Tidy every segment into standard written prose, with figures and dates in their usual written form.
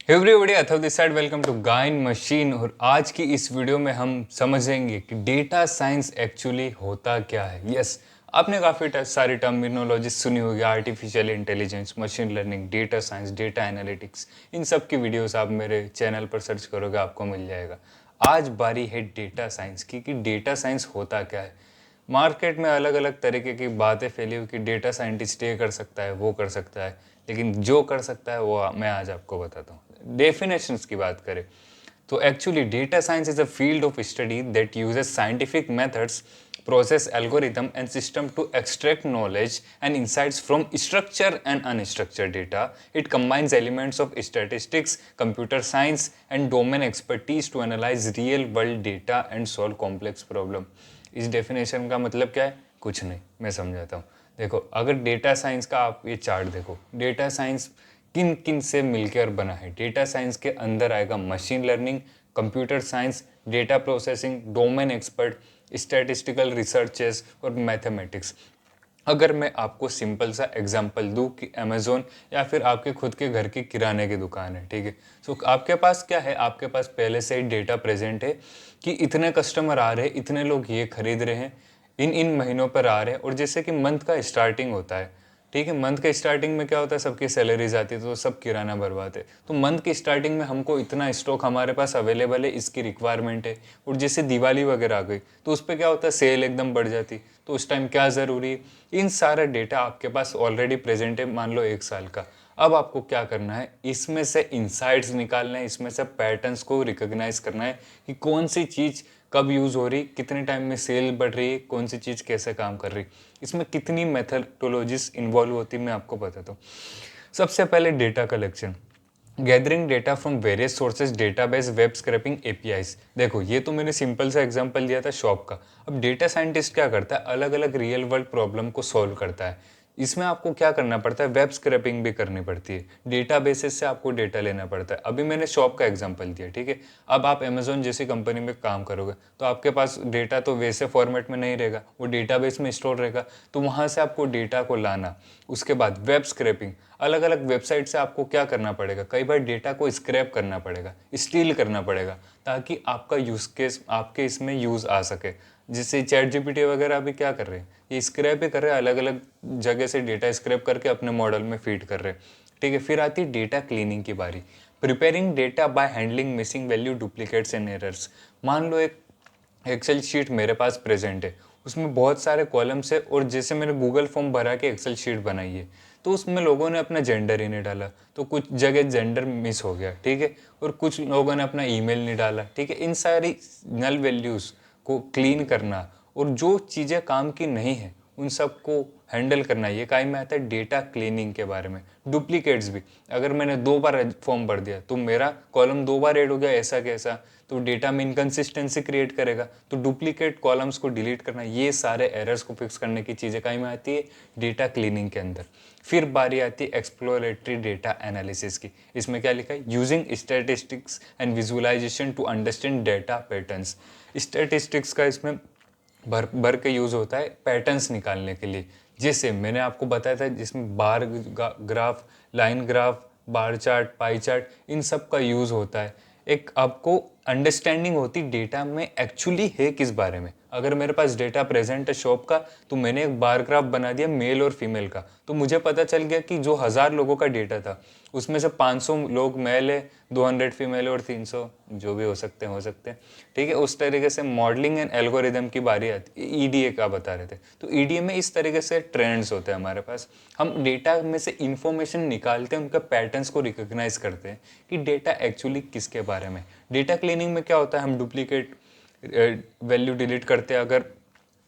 Everybody Atharv this side welcome to गाइन machine. और आज की इस वीडियो में हम समझेंगे कि डेटा साइंस एक्चुअली होता क्या है। यस, आपने काफ़ी सारी टर्मिनोलॉजी सुनी होगी, artificial intelligence, machine learning, data science, data analytics. इन सब की वीडियोस आप मेरे चैनल पर सर्च करोगे आपको मिल जाएगा। आज बारी है डेटा साइंस की कि डेटा साइंस होता क्या है। मार्केट में अलग अलग तरीके की बातें फैली हुई कि डेटा साइंटिस्ट ये कर सकता है, वो कर सकता है, लेकिन जो कर सकता है वो मैं आज आपको बताता हूँ। डेफिनेशंस की बात करें तो actually data science is a field of study that uses scientific methods, process algorithm and system to extract knowledge and insights from structured and unstructured data. It combines elements of statistics, computer science and domain expertise to analyze real world data and solve complex problem. इस definition का मतलब क्या है? कुछ नहीं, मैं समझाता हूँ। देखो, अगर डेटा साइंस का आप ये चार्ट देखो, डेटा साइंस किन किन से मिलकर बना है। डेटा साइंस के अंदर आएगा machine learning, computer science, data processing, domain expert, statistical researches और मैथमेटिक्स। अगर मैं आपको सिंपल सा एग्जांपल दूं कि अमेज़ोन या फिर आपके खुद के घर की किराने की दुकान है, ठीक है। सो आपके पास क्या है, आपके पास पहले से ही डेटा प्रेजेंट है कि इतने कस्टमर आ रहे हैं, इतने लोग ये खरीद रहे हैं, इन इन महीनों पर आ रहे हैं। और जैसे कि मंथ का स्टार्टिंग होता है, ठीक है, मंथ के स्टार्टिंग में क्या होता है, सबकी सैलरीज आती है तो सब किराना भरवाते हैं। तो मंथ की स्टार्टिंग में हमको इतना स्टॉक हमारे पास अवेलेबल है, इसकी रिक्वायरमेंट है। और जैसे दिवाली वगैरह आ गई तो उस पर क्या होता है, सेल एकदम बढ़ जाती। तो उस टाइम क्या ज़रूरी है, इन सारा डेटा आपके पास ऑलरेडी प्रेजेंट है, मान लो 1 साल का। अब आपको क्या करना है, इसमें से इंसाइट्स निकालना है, इसमें से पैटर्न्स को रिकॉग्नाइज करना है कि कौन सी चीज़ कब यूज़ हो रही, कितने टाइम में सेल बढ़ रही है, कौन सी चीज़ कैसे काम कर रही। इसमें कितनी मेथडोलॉजीज इन्वॉल्व होती मैं आपको बताता हूँ। सबसे पहले data collection, gathering data from various sources, database, web scrapping, APIs. देखो, ये तो मैंने सिंपल सा एग्जांपल दिया था शॉप का। अब डेटा साइंटिस्ट क्या करता है, अलग अलग रियल वर्ल्ड प्रॉब्लम को सॉल्व करता है। इसमें आपको क्या करना पड़ता है, वेब स्क्रैपिंग भी करनी पड़ती है, डेटाबेसेस से आपको डेटा लेना पड़ता है। अभी मैंने शॉप का एग्जांपल दिया, ठीक है। अब आप अमेजोन जैसी कंपनी में काम करोगे तो आपके पास डेटा तो वैसे फॉर्मेट में नहीं रहेगा, वो डेटाबेस में स्टोर रहेगा। तो वहाँ से आपको डेटा को लाना। उसके बाद वेब स्क्रैपिंग, अलग अलग वेबसाइट से आपको क्या करना पड़ेगा, कई बार डेटा को स्क्रैप करना पड़ेगा, स्टील करना पड़ेगा, ताकि आपका यूज केस आपके इसमें यूज़ आ सके। जिससे चैट जीपीटी वगैरह अभी क्या कर रहे हैं, ये स्क्रैप ही कर रहे हैं, अलग अलग जगह से डेटा स्क्रैप करके अपने मॉडल में फीड कर रहे हैं, ठीक है। फिर आती है डेटा क्लीनिंग की बारी, preparing data by handling missing value, duplicates and errors. मान लो एक एक्सेल शीट मेरे पास प्रेजेंट है, उसमें बहुत सारे कॉलम्स है, और जैसे मैंने गूगल फॉर्म भरा के एक्सेल शीट बनाई है, तो उसमें लोगों ने अपना जेंडर ही नहीं डाला, तो कुछ जगह जेंडर मिस हो गया, ठीक है। और कुछ लोगों ने अपना ईमेल नहीं डाला, ठीक है। इन सारी नल वैल्यूज़ को क्लीन करना, और जो चीज़ें काम की नहीं है उन सब को हैंडल करना, ये काय में आता है डेटा क्लीनिंग के बारे में। डुप्लीकेट्स भी, अगर मैंने 2 बार फॉर्म भर दिया तो मेरा कॉलम 2 बार ऐड हो गया, ऐसा कैसा, तो डेटा में इनकन्सिस्टेंसी क्रिएट करेगा। तो डुप्लीकेट कॉलम्स को डिलीट करना, ये सारे एरर्स को फिक्स करने की चीज़ें काय में आती है, डेटा क्लीनिंग के अंदर। फिर बारी आती है एक्सप्लोरेटरी डेटा एनालिसिस की। इसमें क्या लिखा है, using statistics and visualization to understand data patterns. Statistics का इसमें भर भर के यूज़ होता है पैटर्न्स निकालने के लिए। जैसे मैंने आपको बताया था, जिसमें bar graph, line graph, bar chart, pie chart, इन सब का यूज़ होता है। एक आपको अंडरस्टैंडिंग होती डेटा में एक्चुअली है किस बारे में। अगर मेरे पास डेटा प्रेजेंट है शॉप का, तो मैंने एक बार ग्राफ बना दिया मेल और फीमेल का, तो मुझे पता चल गया कि जो 1000 लोगों का डेटा था उसमें से 500 लोग मेल है, 200 फीमेल और 300 जो भी हो सकते हैं, ठीक है। उस तरीके से मॉडलिंग एंड एल्गोरिदम की बारी आती है। ईडीए का बता रहे थे, तो ईडीए में इस तरीके से ट्रेंड्स होते हैं हमारे पास। हम डेटा में से इंफॉर्मेशन निकालते हैं, उनके पैटर्न्स को रिकॉग्नाइज करते हैं कि डेटा एक्चुअली किसके बारे में। डेटा क्लीनिंग में क्या होता है, हम डुप्लीकेट वैल्यू डिलीट करते हैं। अगर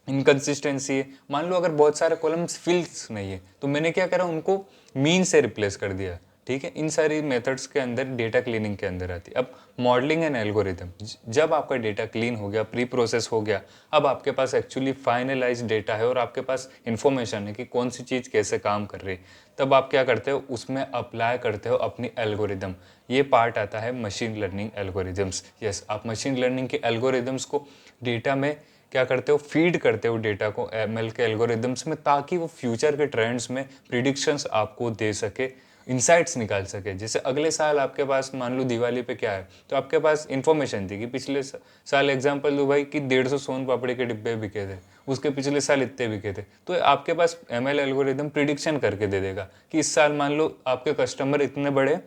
इनकन्सिस्टेंसी है, मान लो अगर बहुत सारे कॉलम्स फिल्स नहीं है, तो मैंने क्या करा, उनको मीन से रिप्लेस कर दिया, ठीक है। इन सारी मेथड्स के अंदर डेटा क्लीनिंग के अंदर आती है। अब मॉडलिंग एंड एल्गोरिदम, जब आपका डेटा क्लीन हो गया, प्री प्रोसेस हो गया, अब आपके पास एक्चुअली फाइनलाइज डेटा है और आपके पास इंफॉर्मेशन है कि कौन सी चीज़ कैसे काम कर रही है, तब आप क्या करते हो, उसमें अप्लाई करते हो अपनी एल्गोरिदम। ये पार्ट आता है मशीन लर्निंग एल्गोरिदम्स। यस, आप मशीन लर्निंग के एल्गोरिदम्स को डेटा में क्या करते हो, फीड करते हो डेटा को एमएल के एल्गोरिदम्स में, ताकि वो फ्यूचर के ट्रेंड्स में प्रिडिक्शंस आपको दे सके इंसाइट्स निकाल सके। जैसे अगले साल आपके पास मान लो दिवाली पे क्या है, तो आपके पास इन्फॉर्मेशन थी कि पिछले साल एग्जांपल दो भाई कि 150 सोन पापड़ी के डिब्बे बिके थे, उसके पिछले साल इतने बिके थे, तो आपके पास ML एल्गोरिदम प्रिडिक्शन करके दे देगा कि इस साल मान लो आपके कस्टमर इतने बड़े,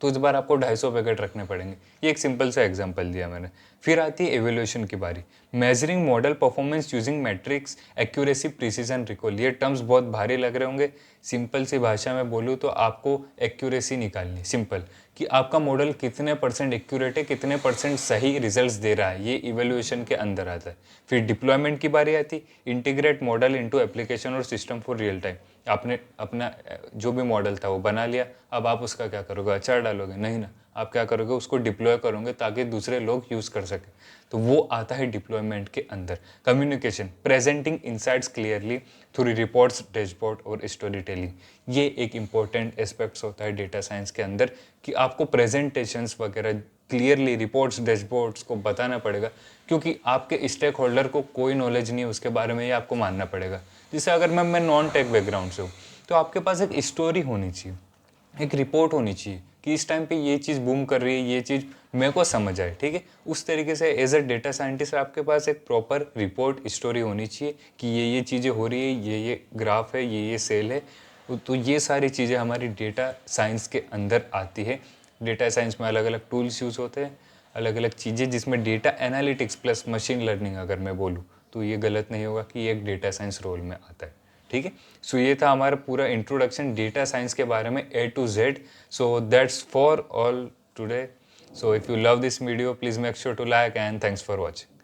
तो इस बार आपको 250 पैकेट रखने पड़ेंगे। ये एक सिंपल सा एग्जांपल दिया मैंने। फिर आती है एवेल्यूशन की बारी। Measuring model performance using matrix, accuracy, precision, recall. ये टर्म्स बहुत भारी लग रहे होंगे। सिंपल सी भाषा में बोलूँ तो आपको एक्यूरेसी निकालनी, सिंपल, कि आपका मॉडल कितने % एक्यूरेट है, कितने % सही रिजल्ट्स दे रहा है, ये इवेल्यूएशन के अंदर आता है। फिर डिप्लॉयमेंट की बारी आती, इंटीग्रेट मॉडल इनटू एप्लीकेशन और सिस्टम फॉर रियल टाइम। आपने अपना जो भी मॉडल था वो बना लिया, अब आप उसका क्या करोगे, अचार डालोगे? नहीं ना, आप क्या करोगे, उसको डिप्लॉय करोगे ताकि दूसरे लोग यूज़ कर सकें। तो वो आता है डिप्लॉयमेंट के अंदर। Communication, presenting insights clearly through reports, dashboard और स्टोरी टेलिंग। ये एक इंपॉर्टेंट एस्पेक्ट्स होता है डेटा साइंस के अंदर कि आपको प्रेजेंटेशंस वगैरह क्लियरली रिपोर्ट्स, डैशबोर्ड्स को बताना पड़ेगा, क्योंकि आपके स्टेक होल्डर को कोई नॉलेज नहीं है उसके बारे में, ये आपको मानना पड़ेगा। जैसे अगर मैं नॉन टेक बैकग्राउंड से हूँ, तो आपके पास एक स्टोरी होनी चाहिए, एक रिपोर्ट होनी चाहिए कि इस टाइम पे ये चीज़ बूम कर रही है, ये चीज़ मेरे को समझ आए, ठीक है। उस तरीके से एज अ डेटा साइंटिस्ट आपके पास एक प्रॉपर रिपोर्ट, स्टोरी होनी चाहिए कि ये चीज़ें हो रही है, ये ग्राफ है, ये सेल है। तो ये सारी चीज़ें हमारी डेटा साइंस के अंदर आती है। डेटा साइंस में अलग अलग टूल्स यूज़ होते हैं, अलग अलग चीज़ें, जिसमें data analytics plus machine learning अगर मैं बोलूँ तो ये गलत नहीं होगा कि ये एक डेटा साइंस रोल में आता है, ठीक है। सो ये था हमारा पूरा इंट्रोडक्शन डेटा साइंस के बारे में A to Z। So that's for all today. So if you love this video, please make sure to like and thanks for watching.